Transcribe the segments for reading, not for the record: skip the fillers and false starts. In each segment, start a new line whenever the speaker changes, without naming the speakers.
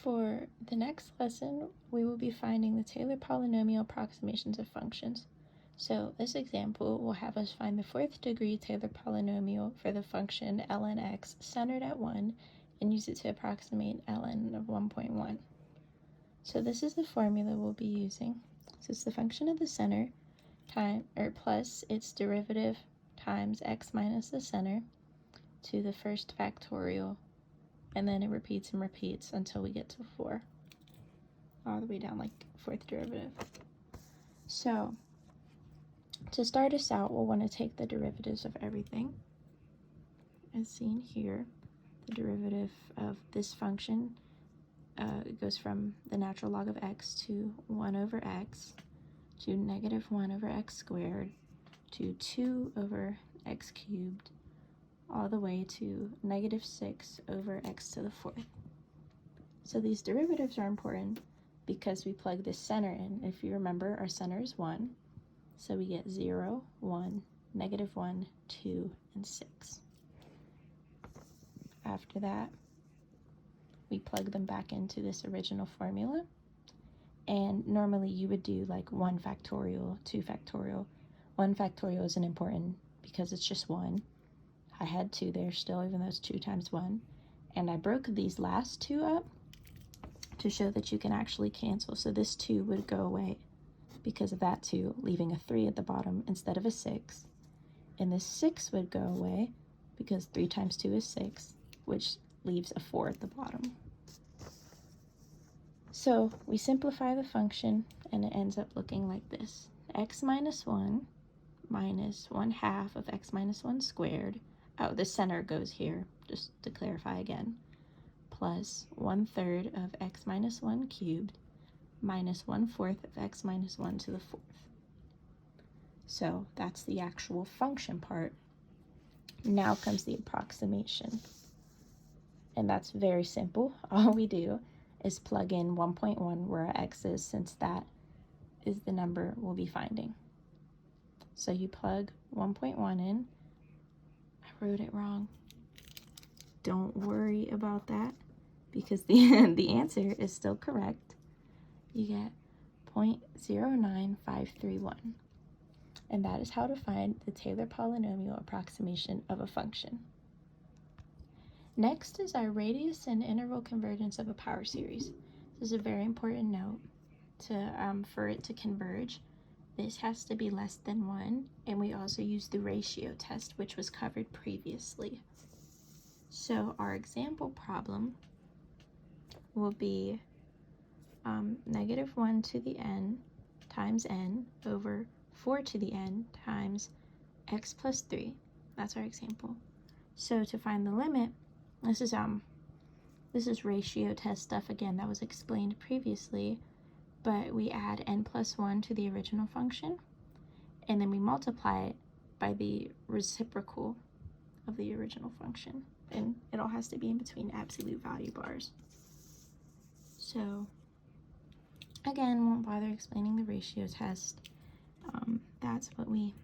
For the next lesson, we will be finding the Taylor polynomial approximations of functions. So this example will have us find the fourth degree Taylor polynomial for the function ln x centered at 1 and use it to approximate ln of 1.1. So this is the formula we'll be using. So it's the function of the center plus its derivative times x minus the center to the first factorial, and then it repeats and repeats until we get to 4, all the way down like fourth derivative. So to start us out, we'll want to take the derivatives of everything, as seen here. The derivative of this function goes from the natural log of x to 1 over x to negative 1 over x squared to 2 over x cubed, all the way to negative 6 over x to the 4th. So these derivatives are important because we plug this center in. If you remember, our center is 1, so we get 0, 1, negative 1, 2, and 6. After that, we plug them back into this original formula, and normally you would do like 1 factorial, 2 factorial. 1 factorial isn't important because it's just 1. I had 2 there still, even though it's 2 times 1. And I broke these last 2 up to show that you can actually cancel. So this 2 would go away because of that 2, leaving a 3 at the bottom instead of a 6. And this 6 would go away because 3 times 2 is 6, which leaves a 4 at the bottom. So we simplify the function, and it ends up looking like this. X minus 1 minus 1/2 of x minus 1 squared. Oh, the center goes here, just to clarify again. Plus 1/3 of x minus 1 cubed minus 1/4 of x minus 1 to the 4th. So that's the actual function part. Now comes the approximation. And that's very simple. All we do is plug in 1.1 where our x is, since that is the number we'll be finding. So you plug 1.1 in. I wrote it wrong. Don't worry about that because the answer is still correct. You get 0.09531. And that is how to find the Taylor polynomial approximation of a function. Next is our radius and interval convergence of a power series. This is a very important note. For it to converge, this has to be less than 1, and we also use the ratio test, which was covered previously. So our example problem will be negative 1 to the n times n over 4 to the n times x plus 3. That's our example. So to find the limit, this is ratio test stuff again that was explained previously, but we add n plus 1 to the original function, and then we multiply it by the reciprocal of the original function, and it all has to be in between absolute value bars. So again, won't bother explaining the ratio test. That's what we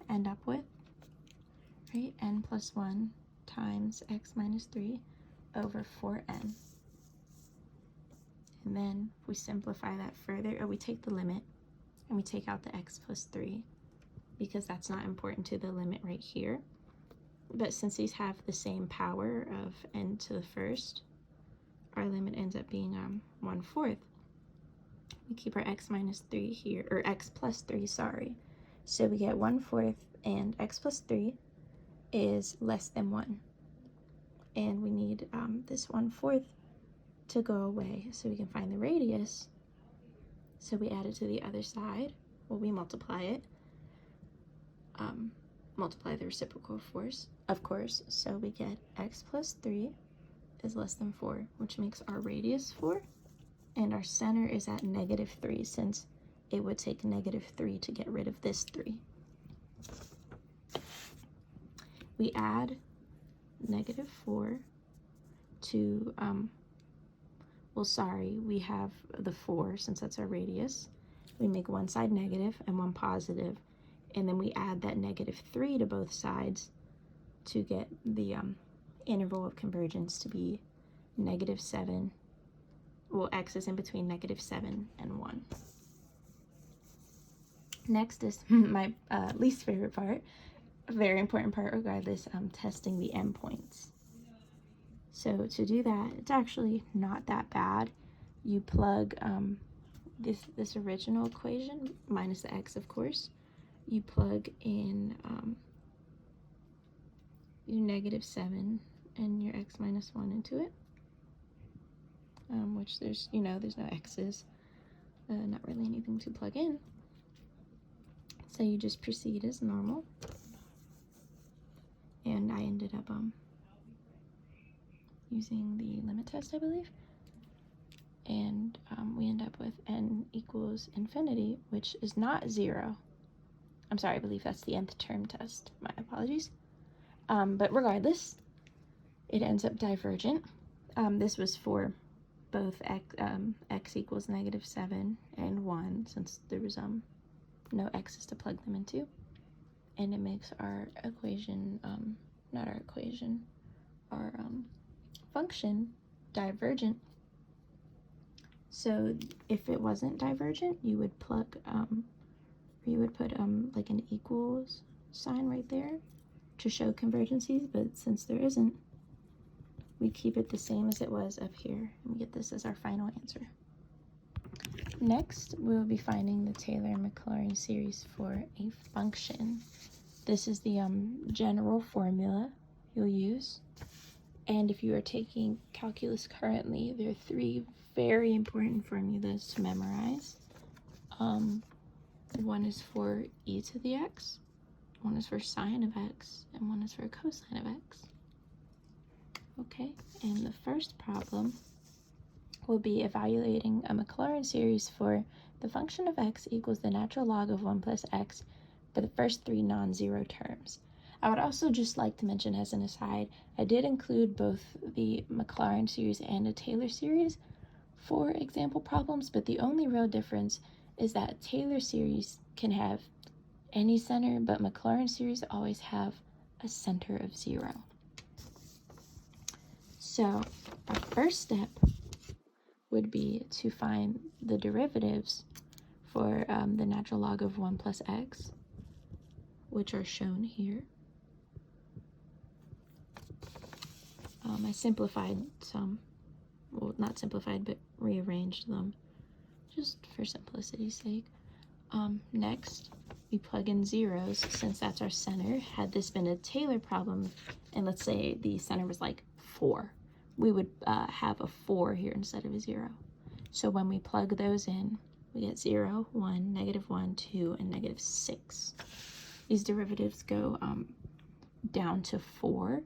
end up with, right? N plus 1 times x minus 3 over 4n. And then if we simplify that further, or we take the limit and we take out the x plus 3 because that's not important to the limit right here. But since these have the same power of n to the first, our limit ends up being 1/4. We keep our x minus 3 here, or x plus 3, sorry. So we get 1/4, and x plus 3 is less than 1. And we need this 1/4 to go away so we can find the radius. So we add it to the other side. Well, we multiply it. Multiply the reciprocal, of course. So we get x plus 3 is less than 4, which makes our radius 4. And our center is at negative 3, since it would take negative 3 to get rid of this 3. We add negative 4 to, we have the 4, since that's our radius. We make one side negative and one positive, and then we add that negative 3 to both sides to get the interval of convergence to be negative 7 well, x is in between -7 and 1. Next is my least favorite part, a very important part regardless, testing the endpoints. So to do that, it's actually not that bad. You plug this original equation, minus the x, of course. You plug in your -7 and your x minus 1 into it, which there's no x's, not really anything to plug in. So you just proceed as normal. And I ended up using the limit test, I believe. And we end up with n equals infinity, which is not 0. I'm sorry, I believe that's the nth term test. My apologies. But regardless, it ends up divergent. This was for both x equals -7 and 1, since there was no x's to plug them into. And it makes our equation, our function divergent. So if it wasn't divergent, you would plug, you would put like an equals sign right there to show convergencies, but since there isn't, we keep it the same as it was up here, and we get this as our final answer. Next, we'll be finding the Taylor-Maclaurin series for a function. This is the general formula you'll use. And if you are taking calculus currently, there are 3 very important formulas to memorize. One is for e to the x, one is for sine of x, and one is for cosine of x. Okay, and the first problem will be evaluating a Maclaurin series for the function of x equals the natural log of 1 plus x for the first 3 non-zero terms. I would also just like to mention as an aside, I did include both the Maclaurin series and a Taylor series for example problems, but the only real difference is that Taylor series can have any center, but Maclaurin series always have a center of 0. So our first step would be to find the derivatives for the natural log of 1 plus x, which are shown here. I simplified some, well, not simplified, but rearranged them just for simplicity's sake. Next, we plug in zeros since that's our center. Had this been a Taylor problem, and let's say the center was like 4, we would have a 4 here instead of a 0. So when we plug those in, we get 0, 1, -1, 2, and -6. These derivatives go down to 4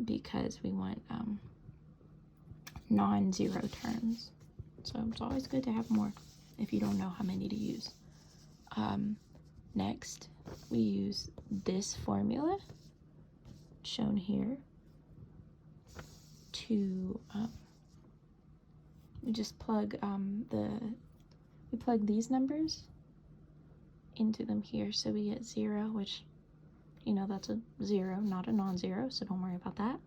because we want non-zero terms. So it's always good to have more if you don't know how many to use. Next, we use this formula shown here to we just plug we plug these numbers into them here, so we get 0, which that's a 0, not a non-zero, so don't worry about that,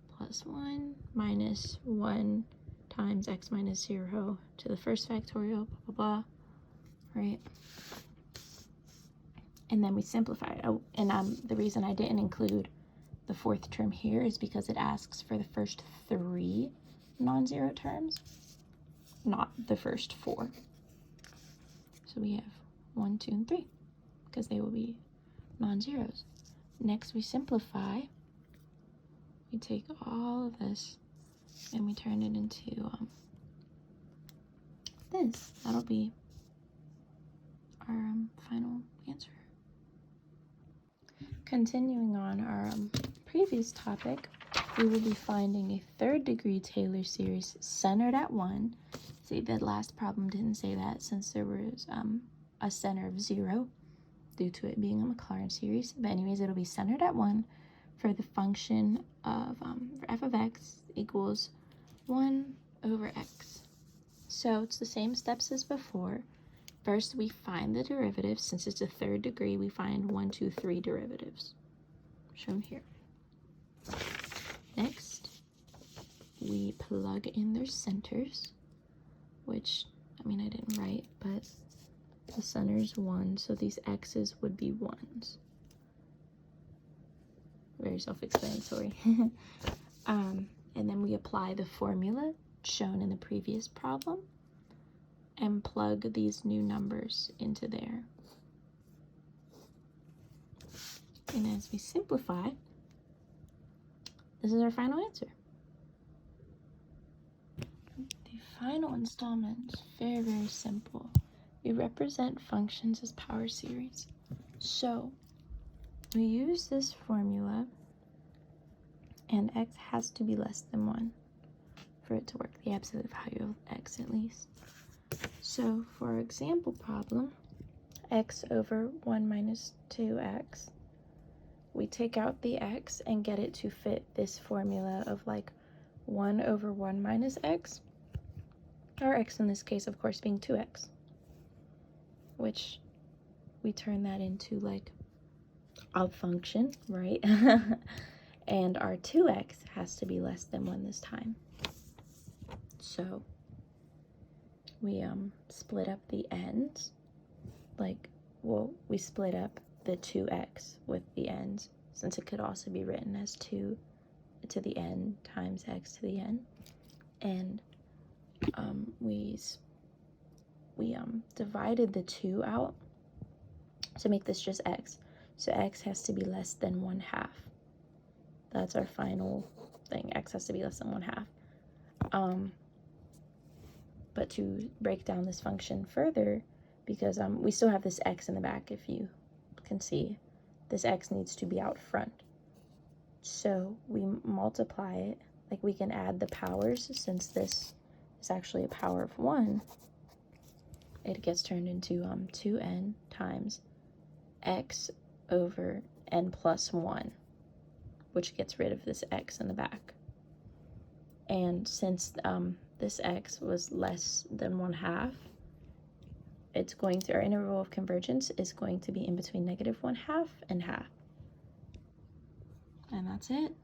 plus 1 minus 1 times x minus 0 to the first factorial, blah blah blah, right? And then we simplify it. Oh, and the reason I didn't include the 4th term here is because it asks for the first 3 non-zero terms, not the first 4. So we have 1, 2, and 3 because they will be non-zeros. Next, we simplify. We take all of this and we turn it into this. That'll be our final answer. Continuing on our previous topic, we will be finding a 3rd degree Taylor series centered at 1. See, the last problem didn't say that since there was a center of 0 due to it being a Maclaurin series. But anyways, it'll be centered at 1 for the function of for f of x equals 1 over x. So it's the same steps as before. First, we find the derivatives. Since it's a 3rd degree, we find 1, 2, 3 derivatives, shown here. Next, we plug in their centers. which, I mean, I didn't write, but the center is 1, so these x's would be 1s. Very self-explanatory. And then we apply the formula shown in the previous problem and plug these new numbers into there. And as we simplify, this is our final answer. The final installment is very, very simple. We represent functions as power series. So we use this formula, and x has to be less than 1 for it to work, the absolute value of x at least. So for our example problem, x over 1 minus 2x, we take out the x and get it to fit this formula of like 1 over 1 minus x, our x in this case, of course, being 2x, which we turn that into like a function, right? And our 2x has to be less than 1 this time. So we split up the ends, like, well, we split up the 2x with the ends, since it could also be written as 2 to the n times x to the n. And we divided the 2 out to make this just x. So x has to be less than 1/2. That's our final thing. X has to be less than 1/2. But to break down this function further, because we still have this x in the back, if you can see, this x needs to be out front. So we multiply it, like we can add the powers, since this is actually a power of 1. It gets turned into 2n times x over n plus 1, which gets rid of this x in the back. And since this x was less than 1/2, it's going to, our interval of convergence is going to be in between -1/2 and 1/2. And that's it.